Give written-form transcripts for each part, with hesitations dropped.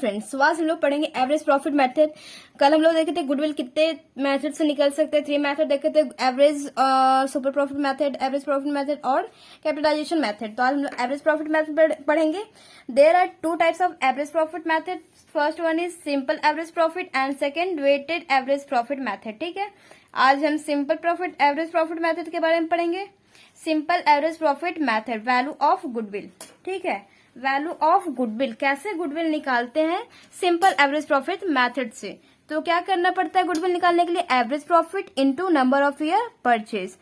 Friends, आज हम लोग पढ़ेंगे एवरेज प्रॉफिट मेथड। कल हम लोग देखे थे गुडविल कितने मेथड से निकल सकते हैं, 3 मेथड देखे थे, average, super profit method, average profit method और कैपिटलाइजेशन मेथड। तो आज हम लोग एवरेज प्रॉफिट मेथड पढ़ेंगे। There are 2 types of average profit method. First one is simple average profit and second weighted average profit method. ठीक है, आज हम simple profit average profit method के बारे में पढ़ेंगे। Simple average profit method, value of goodwill. ठीक है, वैल्यू ऑफ गुडविल, कैसे गुडविल निकालते हैं सिंपल एवरेज प्रॉफिट मेथड से। तो क्या करना पड़ता है गुडविल निकालने के लिए, average profit into number of year purchase,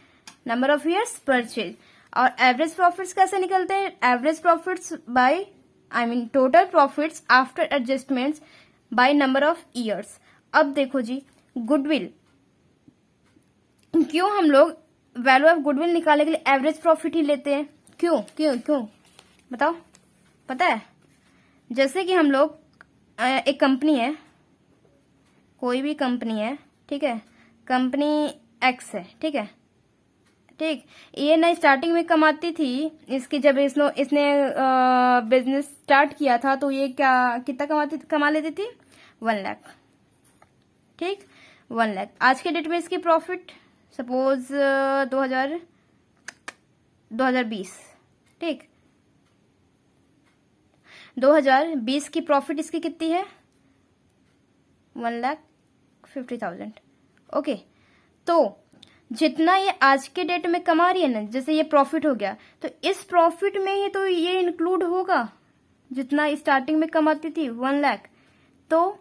number of years purchase. और एवरेज प्रॉफिट्स कैसे निकलते हैं, average profits by total profits after adjustments by number of years. अब देखो जी, गुडविल क्यों हम लोग वैल्यू ऑफ गुडविल निकालने के लिए एवरेज प्रॉफिट ही लेते हैं, क्यों क्यों क्यों बताओ, पता है? जैसे कि हम लोग एक कंपनी है, कोई भी कंपनी है, ठीक है, कंपनी एक्स है, ठीक है, ठीक, ये ना स्टार्टिंग में कमाती थी, इसकी जब इसने बिजनेस स्टार्ट किया था तो ये कितना कमा लेती थी, 1 लाख। ठीक, 1 लाख। आज के डेट में इसकी प्रॉफिट सपोज 2020, ठीक, 2020 की प्रॉफिट इसकी कितनी है, 1,50,000। ओके, तो जितना ये आज के डेट में कमा रही है ना, जैसे ये प्रॉफिट हो गया, तो इस प्रॉफिट में ही तो ये इंक्लूड होगा जितना स्टार्टिंग में कमाती थी, 1 लाख। तो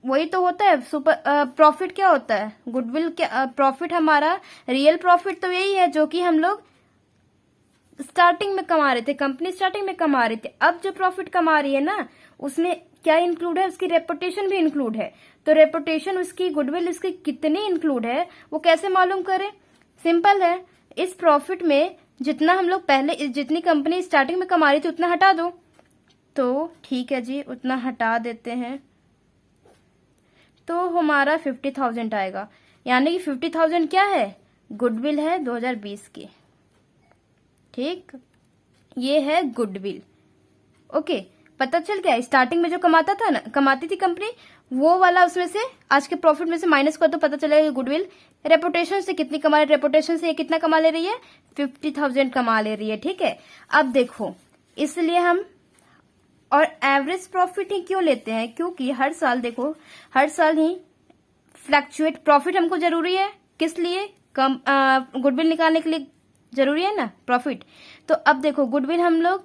वही तो होता है सुपर प्रॉफिट। क्या होता है गुडविल, क्या प्रॉफिट, हमारा रियल प्रॉफिट तो यही है जो कि हम लोग स्टार्टिंग में कमा रहे थे, कंपनी स्टार्टिंग में कमा रही थी। अब जो प्रॉफिट कमा रही है ना, उसमें क्या इंक्लूड है, उसकी रेपुटेशन भी इंक्लूड है। तो रेपुटेशन उसकी, गुडविल उसकी कितनी इंक्लूड है वो कैसे मालूम करें, सिंपल है, इस प्रॉफिट में जितना हम लोग पहले, जितनी कंपनी स्टार्टिंग में कमा रही थी उतना हटा दो। तो ठीक है जी, उतना हटा देते हैं तो हमारा 50,000 आएगा। यानी कि 50,000 क्या है, गुडविल है 2020 की। ठीक, ये है गुडविल। ओके, पता चल गया, स्टार्टिंग में जो कमाती थी कंपनी, वो वाला उसमें से आज के प्रॉफिट में से माइनस कर दो, पता चलेगा कि गुडविल रेपुटेशन से कितनी कमा रही है, रेपुटेशन से ये कितना कमा ले रही है, 50,000 कमा ले रही है। ठीक है, अब देखो, इसलिए हम और एवरेज प्रॉफिट ही क्यों लेते हैं, क्योंकि हर साल देखो, हर साल ही फ्लक्चुएट प्रॉफिट हमको जरूरी है, किस लिए, गुडविल निकालने के लिए जरूरी है ना प्रॉफिट। तो अब देखो, गुडविल हम लोग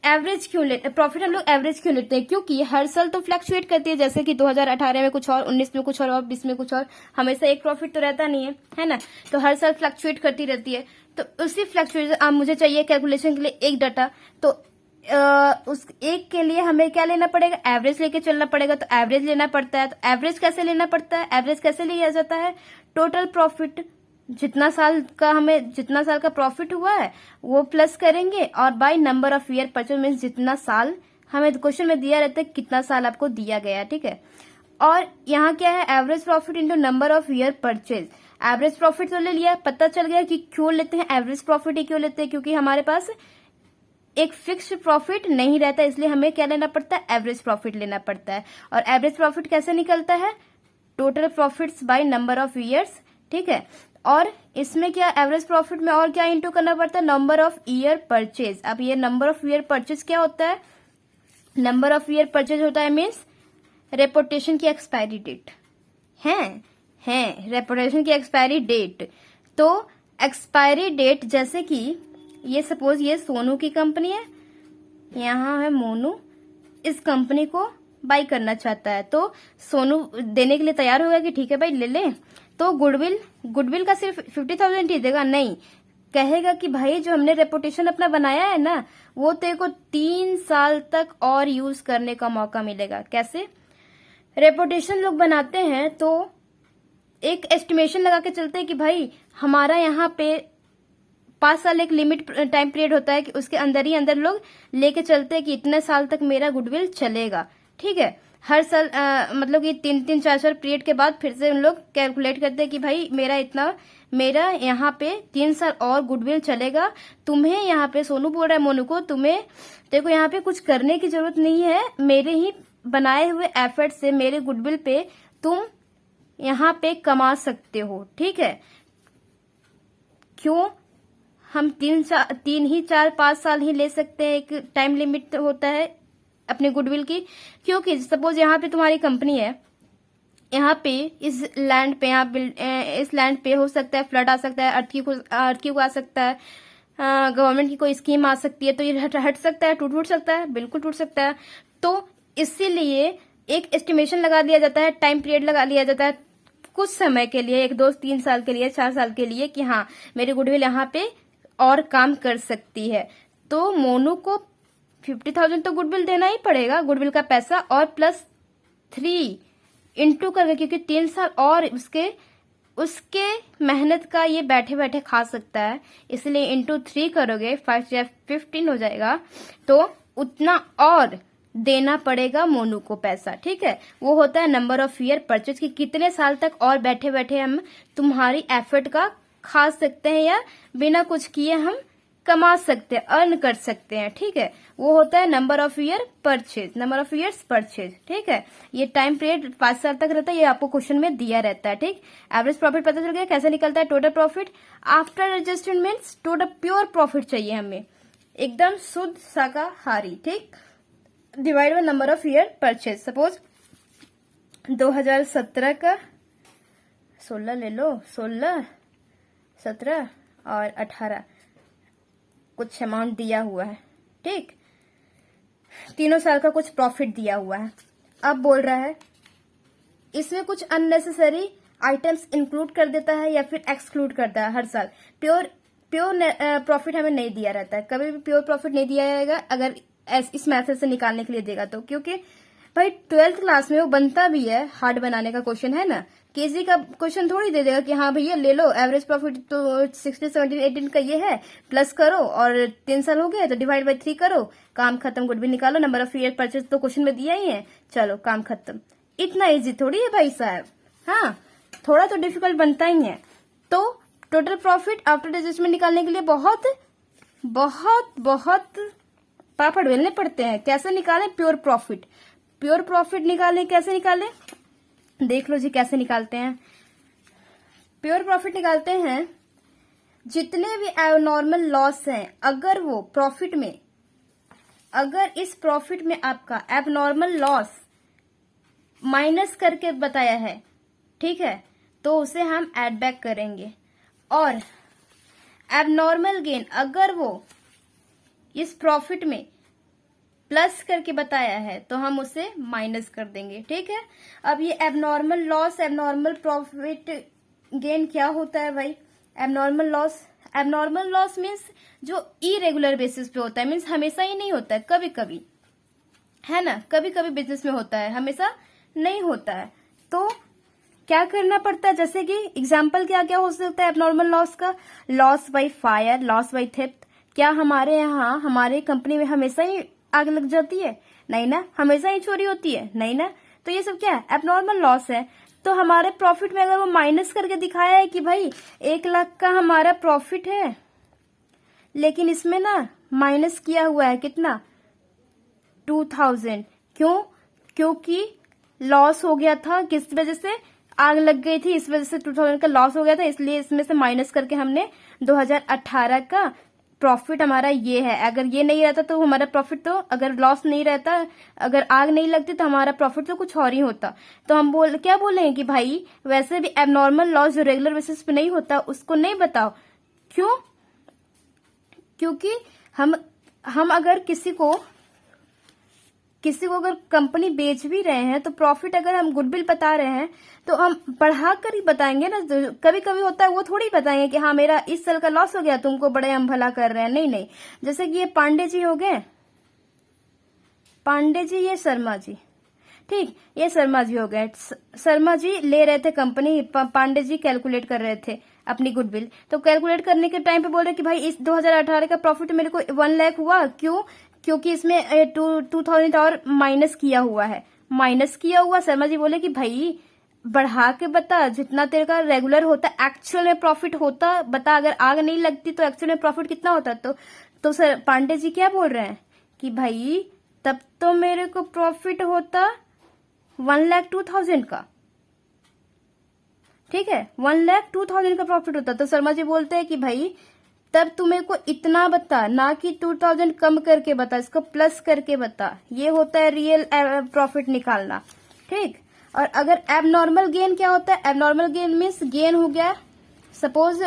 एवरेज क्यों लेते, प्रॉफिट हम लोग एवरेज क्यों लेते हैं, क्योंकि हर साल तो फ्लक्चुएट करती है, जैसे कि 2018 में कुछ और, 19 में कुछ और 20 में कुछ और, हमेशा एक प्रॉफिट तो रहता नहीं है ना। तो हर साल फ्लक्चुएट करती रहती है। तो उसी फ्लक्चुएशन, मुझे चाहिए कैलकुलेशन के लिए एक डाटा, तो उस एक के लिए हमें क्या लेना पड़ेगा, एवरेज लेके चलना पड़ेगा। तो एवरेज लेना पड़ता है। तो एवरेज कैसे लेना पड़ता है, एवरेज कैसे लिया जाता है, टोटल प्रॉफिट, जितना साल का प्रॉफिट हुआ है वो प्लस करेंगे, और by number of year purchase, means जितना साल हमें क्वेश्चन में दिया रहता है, कितना साल आपको दिया गया। ठीक है, और यहाँ क्या है, average profit into number of year purchase. Average profit तो ले लिया, पता चल गया कि क्यों लेते हैं एवरेज प्रॉफिट ही क्यों लेते हैं, क्योंकि हमारे पास एक फिक्स्ड प्रॉफिट नहीं रहता, इसलिए हमें क्या लेना पड़ता है, एवरेज प्रॉफिट लेना पड़ता है। और एवरेज प्रॉफिट कैसे निकलता है, total profits by number of years. ठीक है, और इसमें क्या, एवरेज प्रॉफिट में और क्या इंटू करना पड़ता है, नंबर ऑफ ईयर परचेज। अब ये नंबर ऑफ ईयर परचेज क्या होता है, नंबर ऑफ ईयर परचेज होता है मीन्स रेपुटेशन की एक्सपायरी डेट है रेपुटेशन की एक्सपायरी डेट। तो एक्सपायरी डेट, जैसे कि ये सपोज ये सोनू की कंपनी है, यहाँ है मोनू, इस कंपनी को बाई करना चाहता है, तो सोनू देने के लिए तैयार होगा कि ठीक है भाई ले ले। तो गुडविल का सिर्फ 50,000 ही देगा, नहीं, कहेगा कि भाई जो हमने रेपुटेशन अपना बनाया है ना, वो तेरे को 3 साल तक और यूज करने का मौका मिलेगा। कैसे रेपुटेशन लोग बनाते हैं, तो एक एस्टिमेशन लगा के चलते हैं कि भाई हमारा यहाँ पे 5 साल एक लिमिट टाइम पीरियड होता है, कि उसके अंदर ही अंदर लोग लेके चलते हैं कि इतने साल तक मेरा गुडविल चलेगा। ठीक है, हर साल मतलब कि 3-3, 4-4 पीरियड के बाद फिर से उन लोग कैलकुलेट करते हैं कि भाई मेरा यहाँ पे 3 साल और गुडविल चलेगा। तुम्हें यहाँ पे सोनू बोल रहा है मोनू को, तुम्हें देखो यहाँ पे कुछ करने की जरूरत नहीं है, मेरे ही बनाए हुए एफर्ट से मेरे गुडविल पे तुम यहाँ पे कमा सकते हो। ठीक है, क्यों हम 3-4-5 साल ही ले सकते हैं, एक टाइम लिमिट होता है अपने गुडविल की। क्योंकि सपोज यहाँ पे तुम्हारी कंपनी है, यहाँ पे इस लैंड पे हो सकता है फ्लड आ सकता है, अर्थक्वेक आ सकता है, गवर्नमेंट की कोई स्कीम आ सकती है, तो ये हट सकता है, टूट सकता है, बिल्कुल टूट सकता है। तो इसीलिए एक एस्टिमेशन लगा दिया जाता है, टाइम पीरियड लगा लिया जाता है कुछ समय के लिए, 1-2-3 साल के लिए, 4 साल के लिए, कि हाँ मेरी गुडविल यहाँ पे और काम कर सकती है। तो मोनू को 50,000 तो गुडविल देना ही पड़ेगा, गुडविल का पैसा, और +3 इंटू करके, क्योंकि 3 साल और उसके मेहनत का ये बैठे बैठे खा सकता है, इसलिए इंटू 3 करोगे, 5 या 15 हो जाएगा, तो उतना और देना पड़ेगा मोनू को पैसा। ठीक है, वो होता है नंबर ऑफ ईयर परचेज, कि कितने साल तक और बैठे बैठे हम तुम्हारी एफर्ट का खा सकते हैं या बिना कुछ किए हम कमा सकते हैं, अर्न कर सकते हैं। ठीक है, वो होता है number of year purchase, number of years purchase. ठीक है, ये टाइम पीरियड 5 साल तक रहता है, ये आपको क्वेश्चन में दिया रहता है। ठीक, एवरेज प्रॉफिट पता चल गया कैसे निकलता है। Total profit after adjustment means total pure profit चाहिए हमें, एकदम शुद्ध शाकाहारी। ठीक, divide by number of year purchase. Suppose 2017 का 16 ले लो, 16, 17 और 18 कुछ अमाउंट दिया हुआ है। ठीक, तीनों साल का कुछ प्रॉफिट दिया हुआ है। अब बोल रहा है इसमें कुछ अननेसेसरी आइटम्स इंक्लूड कर देता है या फिर एक्सक्लूड करता है हर साल। प्योर प्रॉफिट हमें नहीं दिया रहता है, कभी भी प्योर प्रॉफिट नहीं दिया जाएगा अगर इस मेथड से निकालने के लिए देगा तो, क्योंकि भाई 12th क्लास में वो बनता भी है, हार्ड बनाने का क्वेश्चन है ना, केजी का क्वेश्चन थोड़ी दे देगा कि हाँ भैया ले लो, एवरेज प्रॉफिट तो 16, 17, 18 का ये है, प्लस करो और 3 साल हो गए तो डिवाइड बाय 3 करो, काम खत्म, गुडविल निकालो, नंबर ऑफ ईयर परचेज तो क्वेश्चन में दिया ही है, चलो काम खत्म। इतना इजी थोड़ी है भाई साहब, हाँ थोड़ा तो डिफिकल्ट बनता ही है। तो टोटल प्रॉफिट आफ्टर एडजस्टमेंट निकालने के लिए बहुत बहुत बहुत पापड़ बेलने पड़ते हैं। कैसे निकालें प्योर प्रॉफिट? प्योर प्रॉफिट निकालें, कैसे निकालें देख लो जी कैसे निकालते हैं। प्योर प्रॉफिट निकालते हैं, जितने भी एबनॉर्मल लॉस हैं अगर वो प्रॉफिट में, अगर इस प्रॉफिट में आपका एबनॉर्मल लॉस माइनस करके बताया है, ठीक है, तो उसे हम ऐड बैक करेंगे। और एबनॉर्मल गेन अगर वो इस प्रॉफिट में प्लस करके बताया है तो हम उसे माइनस कर देंगे। ठीक है, अब ये abnormal loss, abnormal profit gain क्या होता है भाई? एबनॉर्मल लॉस मीन्स जो इरेगुलर बेसिस पे होता है, मीन्स हमेशा ही नहीं होता है, कभी कभी है ना, कभी कभी बिजनेस में होता है, हमेशा नहीं होता है। तो क्या करना पड़ता है, जैसे कि एग्जाम्पल क्या क्या हो सकता है एबनॉर्मल लॉस का? Loss by fire, loss by theft. क्या हमारे यहाँ हमारे कंपनी में हमेशा ही आग लग जाती है? नहीं ना। हमेशा ही चोरी होती है? नहीं ना। तो ये सब क्या है? एबनॉर्मल लॉस है। तो हमारे प्रॉफिट में अगर वो माइनस करके दिखाया है कि भाई 1 लाख का हमारा प्रॉफिट है, लेकिन इसमें ना माइनस किया हुआ है कितना? 2000। क्यों? क्योंकि लॉस हो गया था, किस वजह से? आग लग गई थी, इस वजह से 2000 का लॉस हो गया था, इसलिए इसमें से माइनस करके हमने 2018 का प्रॉफिट हमारा ये है। अगर ये नहीं रहता तो हमारा प्रॉफिट, तो अगर लॉस नहीं रहता, अगर आग नहीं लगती तो हमारा प्रॉफिट तो कुछ और ही होता। तो हम क्या बोलेंगे कि भाई वैसे भी एबनॉर्मल लॉस जो रेगुलर बेसिस पे नहीं होता उसको नहीं बताओ। क्यों? क्योंकि हम अगर किसी को अगर कंपनी बेच भी रहे हैं तो प्रॉफिट अगर हम गुडविल बता रहे हैं तो हम बढ़ा कर ही बताएंगे ना। कभी कभी होता है वो थोड़ी बताएंगे कि हाँ मेरा इस साल का लॉस हो गया, तुमको बड़े हम भला कर रहे हैं। नहीं नहीं, जैसे कि ये पांडे जी हो गए, पांडे जी, ये शर्मा जी, ठीक, ये शर्मा जी हो गए। शर्मा जी ले रहे थे कंपनी, पांडे जी कैलकुलेट कर रहे थे अपनी गुडविल। तो कैलकुलेट करने के टाइम पे बोल रहे कि भाई इस 2018 का प्रॉफिट मेरे को 1 लाख हुआ। क्यों? क्योंकि इसमें 2000 और माइनस किया हुआ है, माइनस किया हुआ। शर्मा जी बोले कि भाई बढ़ा के बता, जितना तेरे का रेगुलर होता एक्चुअल में प्रॉफिट होता बता, अगर आग नहीं लगती तो एक्चुअल में प्रॉफिट कितना होता। तो सर पांडे जी क्या बोल रहे हैं कि भाई तब तो मेरे को प्रॉफिट होता 1,02,000 का, ठीक है, 1,02,000 का प्रॉफिट होता। तो शर्मा जी बोलते हैं कि भाई तब तुम्हें को इतना बता, ना कि 2,000 कम करके बता, इसको प्लस करके बता। ये होता है रियल प्रॉफिट निकालना, ठीक। और अगर एबनॉर्मल गेन क्या होता है, एबनॉर्मल गेन मीन्स गेन हो गया, सपोज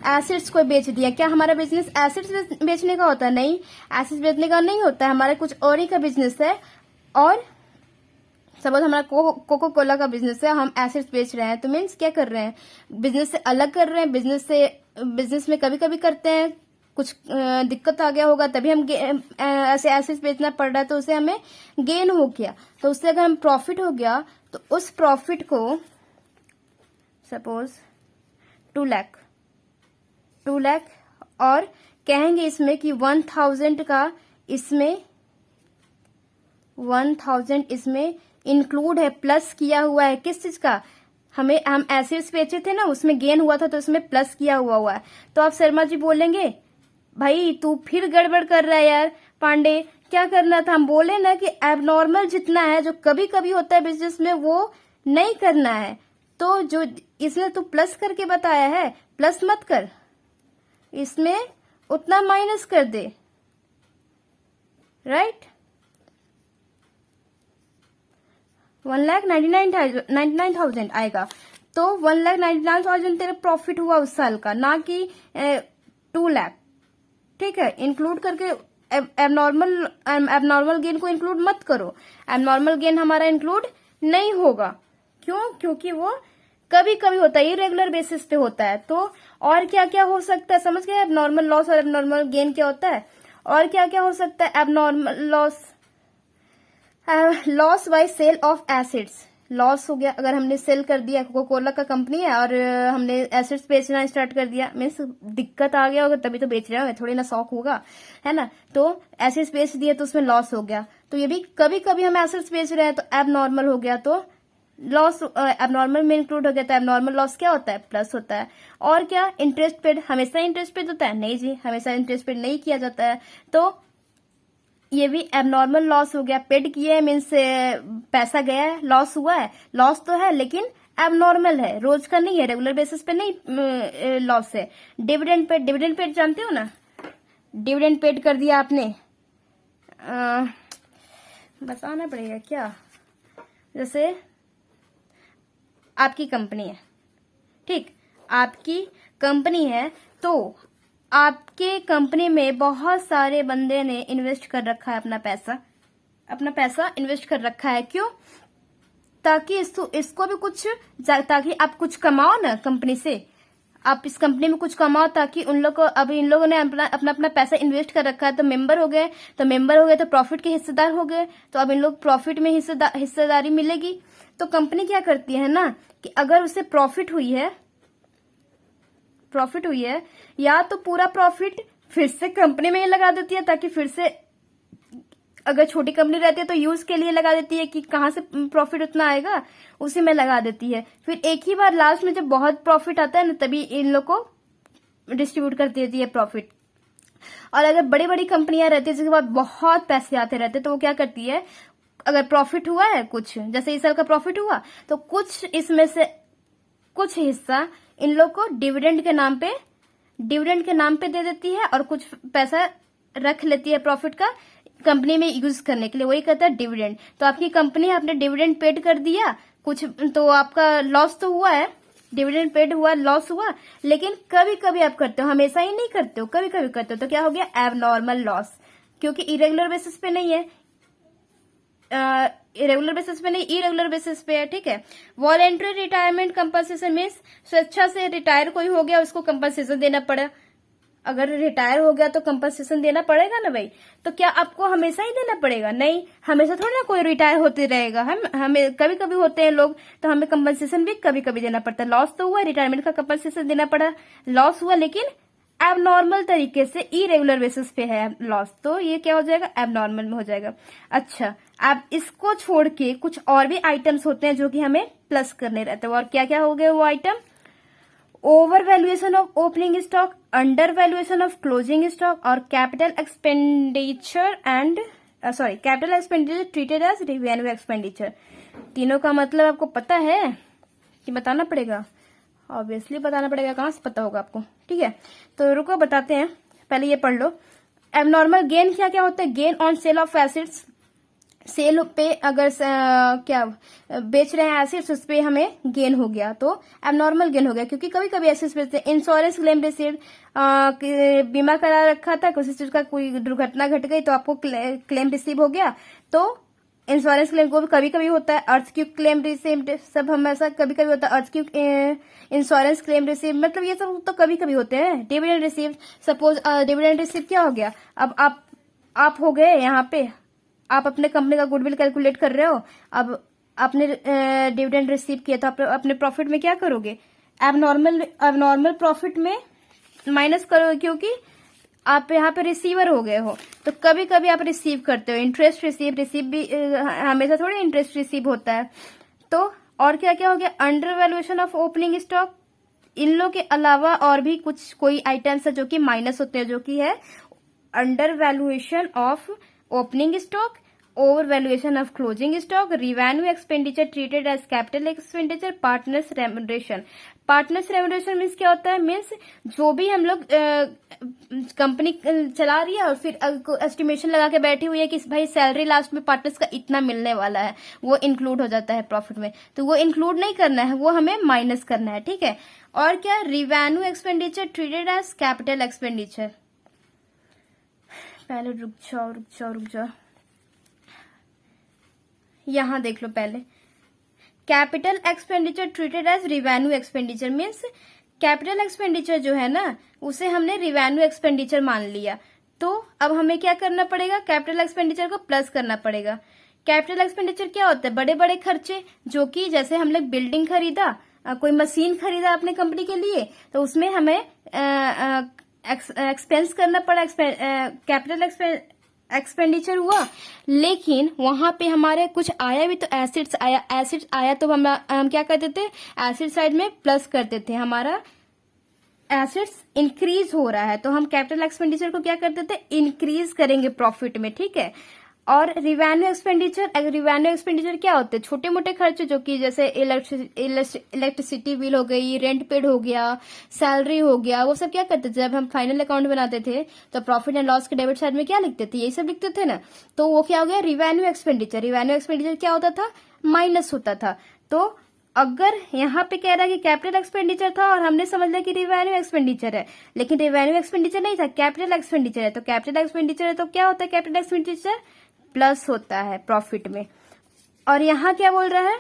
एसेट्स को बेच दिया। क्या हमारा बिजनेस एसेट्स बेचने का होता है? नहीं, एसेट्स बेचने का नहीं होता है, हमारा कुछ और ही का बिजनेस है। और सपोज हमारा कोको कोला का बिजनेस है, हम एसेट्स बेच रहे हैं, तो मीन्स क्या कर रहे हैं, बिजनेस से अलग कर रहे हैं। बिजनेस में कभी कभी करते हैं, कुछ दिक्कत आ गया होगा तभी हम ऐसे एसेट्स बेचना पड़ रहा है, तो उससे हमें गेन हो गया। तो उससे अगर हम प्रॉफिट हो गया तो उस प्रॉफिट को सपोज 2 लाख और कहेंगे इसमें कि 1,000 का इसमें 1,000 इसमें इंक्लूड है, प्लस किया हुआ है। किस चीज का? हम एसेट्स बेचे थे ना, उसमें गेन हुआ था तो उसमें प्लस किया हुआ है। तो आप शर्मा जी बोलेंगे भाई तू फिर गड़बड़ कर रहा है यार पांडे, क्या करना था? हम बोले ना कि एबनॉर्मल जितना है जो कभी कभी होता है बिजनेस में वो नहीं करना है। तो जो इसने तू प्लस करके बताया है, प्लस मत कर, इसमें उतना माइनस कर दे, राइट। 1,99,000 आएगा। तो 1,99,000 तेरा प्रॉफिट हुआ उस साल का, ना कि 2 लाख, ठीक है। इंक्लूड करके एबनॉर्मल गेन को इंक्लूड मत करो। एबनॉर्मल गेन हमारा इंक्लूड नहीं होगा। क्यों? क्योंकि वो कभी कभी होता है, इरेगुलर बेसिस पे होता है। तो और क्या क्या हो सकता है, समझ गए? एबनॉर्मल लॉस और एबनॉर्मल गेन क्या होता है, और क्या क्या हो सकता है। Abnormal loss by sale of assets, loss हो गया अगर हमने सेल कर दिया, कोको कोला का कंपनी है और हमने एसेट्स बेचना स्टार्ट कर दिया, मीन्स दिक्कत आ गया होगा तभी तो बेच रहे हो, थोड़ी ना शौक होगा, है ना। तो एसेट्स बेच दिए तो उसमें लॉस हो गया। तो ये भी कभी कभी हम एसेट्स बेच रहे हैं तो एबनॉर्मल हो गया, तो लॉस एबनॉर्मल में इंक्लूड हो गया। तो एबनॉर्मल लॉस क्या होता है? प्लस होता है। और क्या? इंटरेस्ट पेड, हमेशा इंटरेस्ट पेड होता है? नहीं जी, हमेशा इंटरेस्ट पेड नहीं किया जाता है। तो ये भी एबनॉर्मल लॉस हो गया। पेड किए मीन्स पैसा गया है, लॉस हुआ है, लॉस तो है लेकिन एबनॉर्मल है, रोज का नहीं है, रेगुलर बेसिस पे नहीं लॉस है। डिविडेंड पेड जानते हो ना, डिविडेंड पेड कर दिया आपने, बताना पड़ेगा क्या। जैसे आपकी कंपनी है, ठीक, आपकी कंपनी है, तो आपके कंपनी में बहुत सारे बंदे ने इन्वेस्ट कर रखा है अपना पैसा इन्वेस्ट कर रखा है। क्यों? ताकि इसको भी कुछ, ताकि आप कुछ कमाओ ना कंपनी से, आप इस कंपनी में कुछ कमाओ, ताकि उन लोग को, अब इन लोगों ने अपना पैसा इन्वेस्ट कर रखा है तो मेंबर हो गए, तो प्रॉफिट के हिस्सेदार हो गए, तो अब इन लोग प्रॉफिट में हिस्सेदारी मिलेगी। तो कंपनी क्या करती है ना कि अगर उसे प्रॉफिट हुई है या तो पूरा प्रॉफिट फिर से कंपनी में ही लगा देती है, ताकि फिर से, अगर छोटी कंपनी रहती है तो यूज के लिए लगा देती है कि कहां से प्रॉफिट उतना आएगा, उसी में लगा देती है। फिर एक ही बार लास्ट में जब बहुत प्रॉफिट आता है ना तभी इन लोग को डिस्ट्रीब्यूट कर देती है प्रॉफिट। और अगर बड़ी बड़ी कंपनियां रहती है जिसके बाद बहुत पैसे आते रहते हैं तो वो क्या करती है, अगर प्रॉफिट हुआ है कुछ, जैसे इस साल का प्रॉफिट हुआ तो कुछ इसमें से कुछ हिस्सा इन लोग को डिविडेंड के नाम पे दे देती है और कुछ पैसा रख लेती है प्रॉफिट का कंपनी में यूज करने के लिए, वही कहता है डिविडेंड। तो आपकी कंपनी है, आपने डिविडेंड पेड कर दिया कुछ, तो आपका लॉस तो हुआ है, डिविडेंड पेड हुआ, लॉस हुआ, लेकिन कभी कभी आप करते हो, हमेशा ही नहीं करते हो, कभी कभी करते हो, तो क्या हो गया? एबनॉर्मल लॉस, क्योंकि इरेगुलर बेसिस पे नहीं है, इरेगुलर बेसिस पे नहीं, इरेगुलर बेसिस पे है, ठीक है। वॉलेंट्री रिटायरमेंट कंपनसेशन मीन्स स्वेच्छा से रिटायर कोई हो गया उसको कंपनसेशन देना पड़ा। अगर रिटायर हो गया तो कंपनसेशन देना पड़ेगा ना भाई। तो क्या आपको हमेशा ही देना पड़ेगा? नहीं, हमेशा थोड़ी ना कोई रिटायर होते रहेगा, हमें कभी कभी होते हैं लोग, तो हमें कंपनसेशन भी कभी कभी देना पड़ता है। लॉस तो हुआ, रिटायरमेंट का कंपनसेशन देना पड़ा, लॉस हुआ लेकिन एबनॉर्मल तरीके से इरेगुलर बेसिस पे है लॉस, तो ये क्या हो जाएगा, एबनॉर्मल में हो जाएगा। अच्छा, अब इसको छोड़ के कुछ और भी आइटम्स होते हैं जो कि हमें प्लस करने रहते हैं, और क्या क्या हो गए वो item, over valuation of opening stock, under valuation of closing stock, और capital expenditure and capital expenditure treated as revenue expenditure. तीनों का मतलब आपको पता है कि बताना पड़ेगा, ऑब्वियसली बताना पड़ेगा, कहां से पता होगा आपको, ठीक है। तो रुको बताते हैं, पहले ये पढ़ लो। एबनॉर्मल गेन क्या क्या होता है, gain on sale of assets, sale पे अगर क्या बेच रहे हैं एसिड्स, उस पे हमें गेन हो गया तो एबनॉर्मल गेन हो गया, क्योंकि कभी कभी एसिड्स बेचते हैं। इंश्योरेंस क्लेम रिसीव्ड, बीमा करा रखा था, किसी चीज का कोई दुर्घटना घट गई तो आपको क्लेम रिसीव हो गया, तो इंश्योरेंस क्लेम को कभी कभी होता है। अर्थक्वेक क्लेम रिसीव्ड, सब हमेशा कभी कभी होता है। अर्थक्वेक इंश्योरेंस क्लेम रिसीव, मतलब ये सब तो कभी कभी होते हैं। Dividend receive, suppose dividend receive क्या हो गया, अब आप हो गए यहाँ पे, आप अपने कंपनी का गुडविल कैलकुलेट कर रहे हो, अब आपने डिविडेंड रिसीव किया तो आप अपने प्रॉफिट में क्या करोगे, एबनॉर्मल प्रॉफिट में माइनस करोगे, क्योंकि आप यहाँ पे रिसीवर हो गए हो। तो कभी कभी आप रिसीव करते हो, इंटरेस्ट रिसीव भी हमेशा थोड़ी इंटरेस्ट रिसीव होता है। तो और क्या क्या हो गया, under valuation of opening stock, इन लोग के अलावा और भी कुछ कोई आइटम्स है जो कि माइनस होते हैं, जो कि है under valuation of opening stock, over valuation of closing stock, revenue expenditure treated as capital expenditure, partners remuneration. Partners remuneration means क्या होता है, मीन्स जो भी हम लोग कंपनी चला रही है और फिर एस्टिमेशन लगा के बैठी हुई है कि भाई सैलरी लास्ट में पार्टनर्स का इतना मिलने वाला है, वो इंक्लूड हो जाता है प्रॉफिट में, तो वो इंक्लूड नहीं करना है, वो हमें माइनस करना है, ठीक है। और क्या, revenue expenditure treated as capital expenditure. पहले रुक जाओ, यहां देख लो पहले, capital expenditure treated as revenue expenditure means capital expenditure जो है ना, उसे हमने रिवेन्यू एक्सपेंडिचर मान लिया, तो अब हमें क्या करना पड़ेगा, कैपिटल एक्सपेंडिचर को प्लस करना पड़ेगा। कैपिटल एक्सपेंडिचर क्या होता है, बड़े बड़े खर्चे, जो कि जैसे हम लोग बिल्डिंग खरीदा, कोई मशीन खरीदा अपने कंपनी के लिए, तो उसमें हमें एक्सपेंस करना पड़ा, कैपिटल एक्सपेंडिचर हुआ, लेकिन वहां पे हमारे कुछ आया भी, तो एसिड्स आया तो हम क्या करते थे, एसिड साइड में प्लस करते थे, हमारा एसिड्स इंक्रीज हो रहा है तो हम कैपिटल एक्सपेंडिचर को क्या करते थे, इंक्रीज करेंगे प्रॉफिट में, ठीक है। और रिवेन्यू एक्सपेंडिचर क्या होते हैं, छोटे मोटे खर्चे, जो कि जैसे इलेक्ट्रिसिटी बिल हो गई, रेंट पेड हो गया, सैलरी हो गया, वो सब क्या करते थे, जब हम फाइनल अकाउंट बनाते थे तो प्रॉफिट एंड लॉस के डेबिट साइड में क्या लिखते थे, यही सब लिखते थे ना, तो वो क्या हो गया, रिवेन्यू एक्सपेंडिचर क्या होता था, माइनस होता था। तो अगर यहाँ पे कह रहा है कि कैपिटल एक्सपेंडिचर था और हमने समझ लिया कि रिवेन्यू एक्सपेंडिचर है, लेकिन रिवेन्यू एक्सपेंडिचर नहीं था, कैपिटल एक्सपेंडिचर है, तो कैपिटल एक्सपेंडिचर है तो क्या होता है, कैपिटल एक्सपेंडिचर प्लस होता है प्रॉफिट में। और यहां क्या बोल रहा है,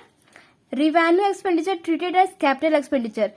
revenue expenditure treated as capital expenditure,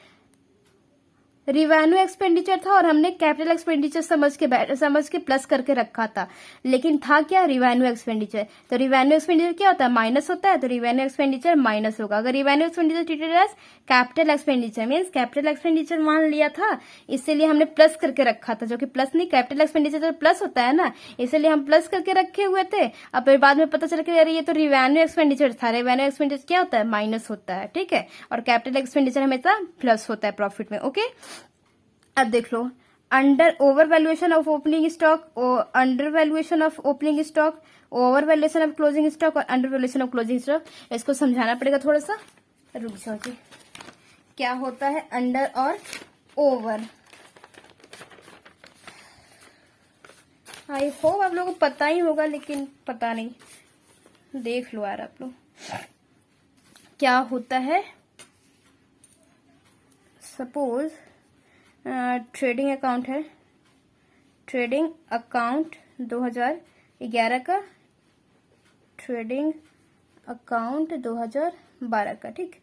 revenue expenditure था और हमने कैपिटल एक्सपेंडिचर समझ के प्लस करके रखा था, लेकिन था क्या, रिवेन्यू एक्सपेंडिचर। तो रिवेन्यू एक्सपेंडिचर क्या होता है, माइनस होता है, तो रिवेन्यू एक्सपेंडिचर माइनस होगा। अगर revenue expenditure treated as capital expenditure means capital expenditure मान लिया था, इसीलिए हमने प्लस करके रखा था, जो कि प्लस नहीं, कैपिटल एक्सपेंडिचर तो प्लस होता है ना, इसलिए हम प्लस करके रखे हुए थे। अब फिर बाद में पता चल के अरे ये तो रिवेन्यू एक्सपेंडिचर था, रिवेन्यू एक्सपेंडिचर क्या होता है, माइनस होता है, ठीक है। और कैपिटल एक्सपेंडिचर हमेशा प्लस होता है प्रॉफिट में, ओके। अब देख लो, under over valuation of opening stock, under valuation of opening stock, over valuation of closing stock और under valuation of closing stock. इसको समझाना पड़ेगा थोड़ा सा, रुक जाओ जी। क्या होता है अंडर और ओवर, आई होप आप लोगों को पता ही होगा, लेकिन पता नहीं, देख लो यार आप लोग क्या होता है। सपोज ट्रेडिंग अकाउंट है, ट्रेडिंग अकाउंट 2011 का, ट्रेडिंग अकाउंट 2012 का, ठीक।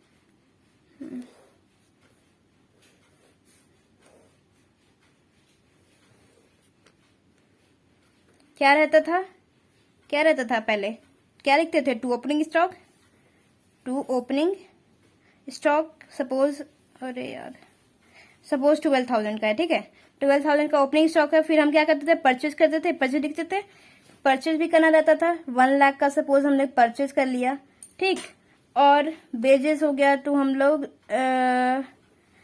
क्या रहता था पहले, क्या लिखते थे, टू ओपनिंग स्टॉक, सपोज, अरे यार, सपोज 12,000 का है, ठीक है, 12,000 का ओपनिंग स्टॉक है। फिर हम क्या करते थे, परचेज करते थे, परचेज लिखते थे, परचेज भी करना रहता था। 1 लाख का सपोज हमने परचेज कर लिया, ठीक। और वेजेस हो गया, तो हम लोग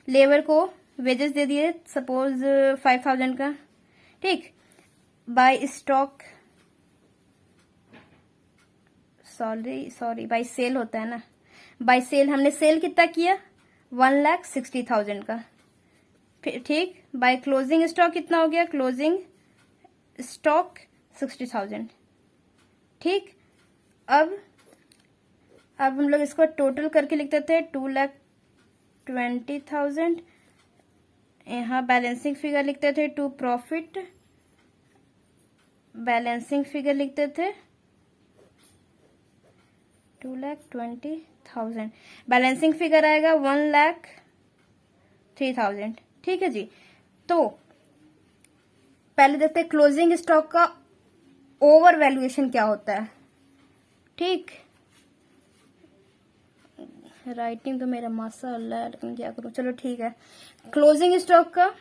लेबर को वेजेस दे दिए सपोज 5,000 का, ठीक। By stock, sorry by sale होता है ना, बाय सेल हमने सेल कितना किया, 1,60,000 का, फिर ठीक। बाय क्लोजिंग स्टॉक कितना हो गया, क्लोजिंग स्टॉक 60,000, ठीक। अब हम लोग इसको टोटल करके लिखते थे 2,20,000। यहाँ बैलेंसिंग फिगर लिखते थे, टू प्रॉफिट बैलेंसिंग फिगर लिखते थे 2,20,000। बैलेंसिंग फिगर आएगा 1,03,000, ठीक है जी। तो पहले देखते हैं क्लोजिंग स्टॉक का ओवर वैल्यूएशन क्या होता है, ठीक। राइटिंग तो मेरा माशाअल्लाह है, लेकिन क्या करूं, चलो ठीक है। क्लोजिंग स्टॉक का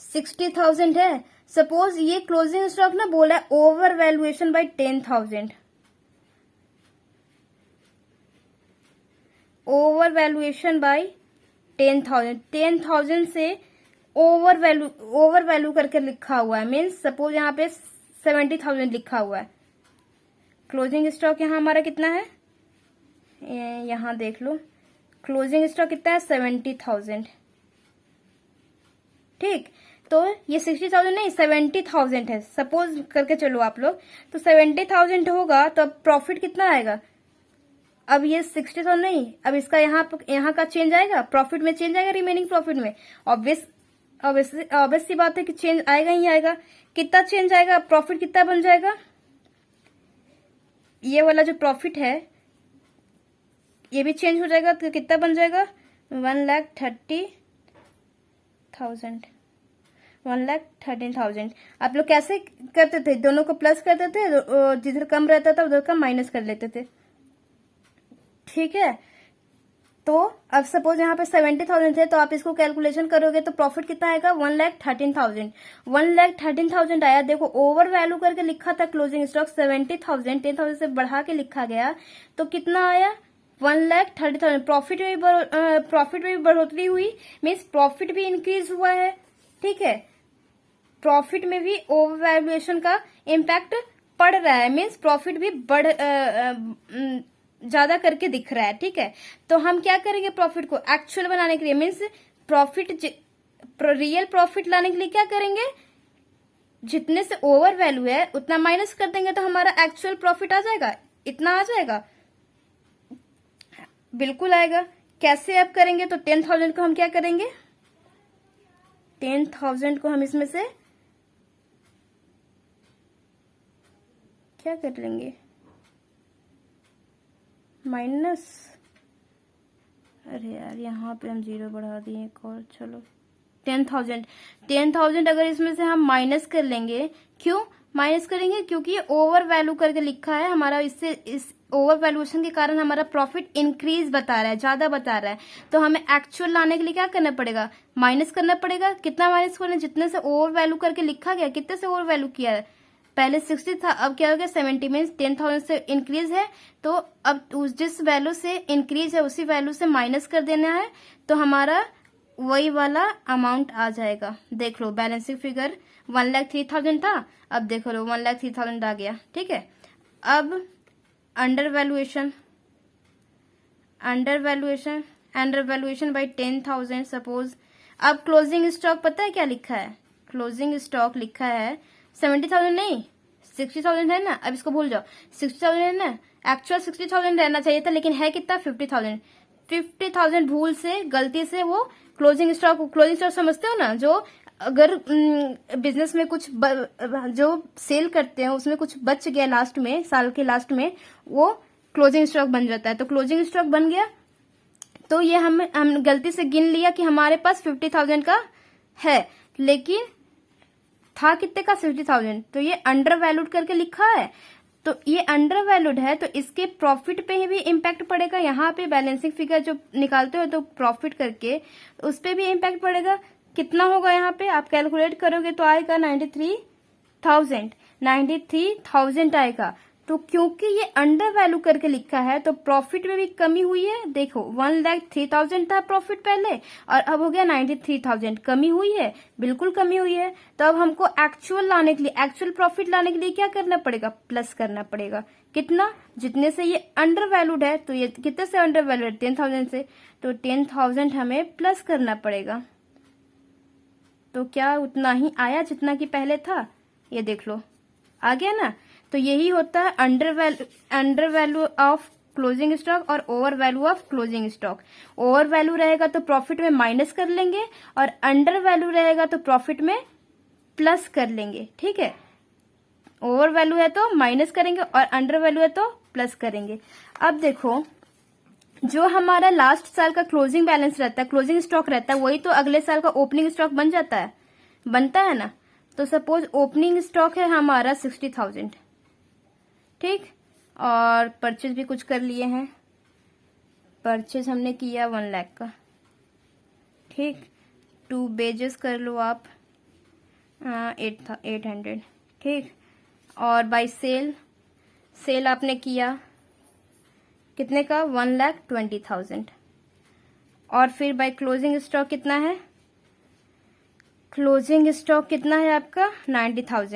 60,000 है। सपोज ये क्लोजिंग स्टॉक ना बोला है over valuation by 10,000, over valuation by 10,000, 10,000 से ओवर वैल्यू करके लिखा हुआ है, मीन्स सपोज यहाँ पे 70,000 लिखा हुआ है। क्लोजिंग स्टॉक यहाँ हमारा कितना है, यहाँ देख लो, क्लोजिंग स्टॉक कितना है 70,000, ठीक। तो ये 60,000 नहीं 70,000 है, सपोज करके चलो आप लोग, तो 70,000 होगा तो अब प्रॉफिट कितना आएगा, अब ये 60,000 नहीं, अब इसका यहाँ का चेंज आएगा, प्रॉफिट में चेंज आएगा, रिमेनिंग प्रॉफिट में। ऑब्वियस सी बात है कि चेंज आएगा ही आएगा। कितना चेंज आएगा, प्रॉफिट कितना बन जाएगा, ये वाला जो प्रॉफिट है ये भी चेंज हो जाएगा, तो कितना बन जाएगा 1,30,000, 1,13,000। आप लोग कैसे करते थे, दोनों को प्लस करते थे, जिधर कम रहता था उधर का माइनस कर लेते थे, ठीक है। तो अब सपोज यहाँ पे 70,000 थे, तो आप इसको कैलकुलेशन करोगे तो प्रॉफिट कितना आएगा 1,13,000, 1,13,000 आया। देखो ओवर वैल्यू करके लिखा था क्लोजिंग स्टॉक 70,000, 10,000 से बढ़ा के लिखा गया, तो कितना आया 1,30,000। प्रॉफिट में भी बढ़ोतरी हुई, मीन्स प्रॉफिट भी इंक्रीज हुआ है, ठीक है। प्रॉफिट में भी ओवर वैल्यूएशन का इम्पैक्ट पड़ रहा है, मीन्स प्रॉफिट भी ज्यादा करके दिख रहा है, ठीक है। तो हम क्या करेंगे, प्रॉफिट को एक्चुअल बनाने के लिए, मीन्स रियल प्रॉफिट लाने के लिए क्या करेंगे, जितने से ओवर वैल्यू है उतना माइनस कर देंगे, तो हमारा एक्चुअल प्रॉफिट आ जाएगा, इतना आ जाएगा, बिल्कुल आएगा। कैसे आप करेंगे, तो 10,000 को हम क्या करेंगे, 10,000 को हम इसमें से क्या कर लेंगे, माइनस, अरे यार यहाँ पे हम 0 बढ़ा दिए एक और, चलो 10,000 अगर इसमें से हम माइनस कर लेंगे, क्यों माइनस करेंगे, क्योंकि ये ओवर वैल्यू करके लिखा है हमारा, इससे इस ओवर वैल्यूएशन के कारण हमारा प्रॉफिट इंक्रीज बता रहा है, ज्यादा बता रहा है। तो हमें एक्चुअल लाने के लिए क्या करना पड़ेगा, माइनस करना पड़ेगा। कितना माइनस करना, जितने से ओवर वैल्यू करके लिखा गया, कितने से ओवर वैल्यू किया है, पहले 60 था, अब क्या हो गया 70, मीन्स 10,000 से इंक्रीज है, तो अब जिस वैल्यू से इंक्रीज है उसी वैल्यू से माइनस कर देना है, तो हमारा वही वाला अमाउंट आ जाएगा। देख लो बैलेंसिंग फिगर 1,03,000 था, अब देखो लो 1,03,000 आ गया, ठीक है। अब अंडर वैल्यूएशन बाय 10,000 सपोज। अब क्लोजिंग स्टॉक पता है क्या लिखा है, क्लोजिंग स्टॉक लिखा है 70,000 नहीं 60,000 है ना, अब इसको भूल जाओ, 60,000 है ना, एक्चुअल 60,000 रहना चाहिए था, लेकिन है कितना 50,000 भूल से गलती से वो क्लोजिंग स्टॉक समझते हो ना, जो अगर बिजनेस में कुछ जो सेल करते हैं उसमें कुछ बच गया लास्ट में, साल के लास्ट में, वो क्लोजिंग स्टॉक बन जाता है। तो क्लोजिंग स्टॉक बन गया, तो ये हम गलती से गिन लिया कि हमारे पास 50,000 का है, लेकिन था कितने का 60,000, तो ये अंडर वैल्यूड करके लिखा है, तो ये अंडर वैल्यूड है, तो इसके प्रॉफिट पे भी इम्पैक्ट पड़ेगा। यहाँ पे बैलेंसिंग फिगर जो निकालते हो तो प्रॉफिट करके उस पे भी इम्पैक्ट पड़ेगा। कितना होगा यहाँ पे, आप कैलकुलेट करोगे तो आएगा 93,000 आएगा। तो क्योंकि ये अंडर वैल्यू करके लिखा है तो प्रॉफिट में भी कमी हुई है। देखो 1,03,000 था प्रॉफिट पहले और अब हो गया 93,000, कमी हुई है, बिल्कुल कमी हुई है। तो अब हमको एक्चुअल लाने के लिए, एक्चुअल प्रॉफिट लाने के लिए क्या करना पड़ेगा, प्लस करना पड़ेगा। कितना, जितने से ये अंडर वैल्यूड है, तो ये कितने से अंडर वैल्यूड है, 10,000 से, तो 10,000 हमें प्लस करना पड़ेगा। तो क्या उतना ही आया जितना कि पहले था, ये देख लो आ गया ना। तो यही होता है under value of closing stock और over value of closing stock. Over value रहेगा तो प्रॉफिट में माइनस कर लेंगे और अंडर वैल्यू रहेगा तो प्रॉफिट में प्लस कर लेंगे। ठीक है, ओवर वैल्यू है तो माइनस करेंगे और अंडर वैल्यू है तो प्लस करेंगे। अब देखो जो हमारा लास्ट साल का क्लोजिंग बैलेंस रहता है, क्लोजिंग स्टॉक रहता है, वही तो अगले साल का ओपनिंग स्टॉक बन जाता है, बनता है ना। तो सपोज ओपनिंग स्टॉक है हमारा 60,000, ठीक, और परचेज भी कुछ कर लिए हैं, परचेज हमने किया 1 लाख का, ठीक, 2 बेजेस कर लो आप 800, ठीक, और बाय सेल आपने किया कितने का, 1,20,000, और फिर बाय क्लोजिंग स्टॉक कितना है, क्लोजिंग स्टॉक कितना है आपका 90,000।